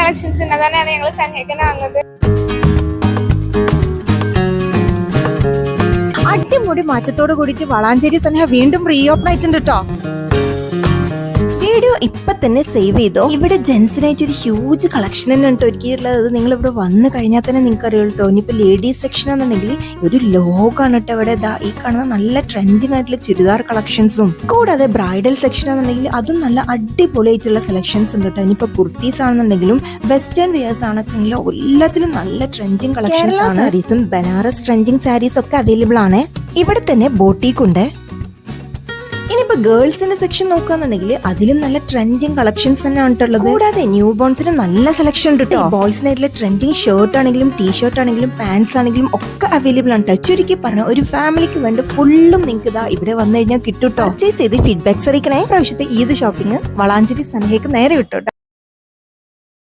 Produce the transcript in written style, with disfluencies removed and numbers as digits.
Collections ഉണ്ട്. അതാണ് ഞങ്ങൾ സനേഹനെ വന്നത്. അടിമുടി മാറ്റത്തോട് കൂടിയിട്ട് വളാഞ്ചേരി സനേഹ വീണ്ടും റീ ഓപ്പൺ ആയിട്ടുണ്ട് കേട്ടോ. വീഡിയോ ഇപ്പൊ തന്നെ സേവ് ചെയ്തോ. ഇവിടെ ജെൻസിനായിട്ട് ഒരു ഹ്യൂജ് കളക്ഷൻ തന്നെ ഉണ്ട് ഒരുക്കിയിട്ടുള്ളത്. നിങ്ങൾ ഇവിടെ വന്നു കഴിഞ്ഞാൽ തന്നെ നിങ്ങൾക്ക് അറിയുള്ളൂ കേട്ടോ. ഇനിയിപ്പോ ലേഡീസ് സെക്ഷൻ ആണെന്നുണ്ടെങ്കിൽ ഒരു ലോഗാണ് കേട്ടോ. ഇവിടെ ഈ കാണുന്ന നല്ല ട്രെൻഡിങ് ആയിട്ടുള്ള ചുരിദാർ കളക്ഷൻസും, കൂടാതെ ബ്രൈഡൽ സെക്ഷൻ ആണെന്നുണ്ടെങ്കിൽ അതും നല്ല അടിപൊളിയായിട്ടുള്ള സെലക്ഷൻസ് ഉണ്ട് കേട്ടോ. ഇനിയിപ്പോ കുർത്തീസ് ആണെന്നുണ്ടെങ്കിലും വെസ്റ്റേൺ വെയേഴ്സ് ആണെങ്കിലും എല്ലാത്തിലും നല്ല ട്രെൻഡിങ് കളക്ഷൻസ് ആണ്. സാരീസും ബനാറസ് ട്രെൻഡിങ് സാരീസ് ഒക്കെ അവൈലബിൾ ആണ്. ഇവിടെ തന്നെ ബോട്ടീക്ക് ഉണ്ട്. ഇനിയിപ്പോ ഗേൾസിന്റെ സെക്ഷൻ നോക്കുകയാണെന്നുണ്ടെങ്കിൽ അതിലും നല്ല ട്രെൻഡിങ് കളക്ഷൻസ് തന്നെയാണ് ഉള്ളത്. കൂടാതെ ന്യൂ ബോൺസിന് നല്ല സെലക്ഷൻ ഉണ്ട് കേട്ടോ. ബോയ്സിനായിട്ടുള്ള ട്രെൻഡിങ് ഷർട്ട് ആണെങ്കിലും ടീഷർട്ട് ആണെങ്കിലും പാൻസ് ആണെങ്കിലും ഒക്കെ അവൈലബിൾ ആണ്. ചുരുക്കി പറഞ്ഞ ഒരു ഫാമിലിക്ക് വേണ്ട ഫുള്ളും നിങ്ങൾക്ക് ഇതാ ഇവിടെ വന്നു കഴിഞ്ഞാൽ കിട്ടും കേട്ടോ. പർച്ചേസ് ചെയ്ത് ഫീഡ്ബാക്സ് അറിയിക്കണേ. പ്രാവശ്യത്തെ ഈദ് ഷോപ്പിംഗ് വളാഞ്ചേരി സനേഹയ്ക്ക് നേരെ കിട്ടും.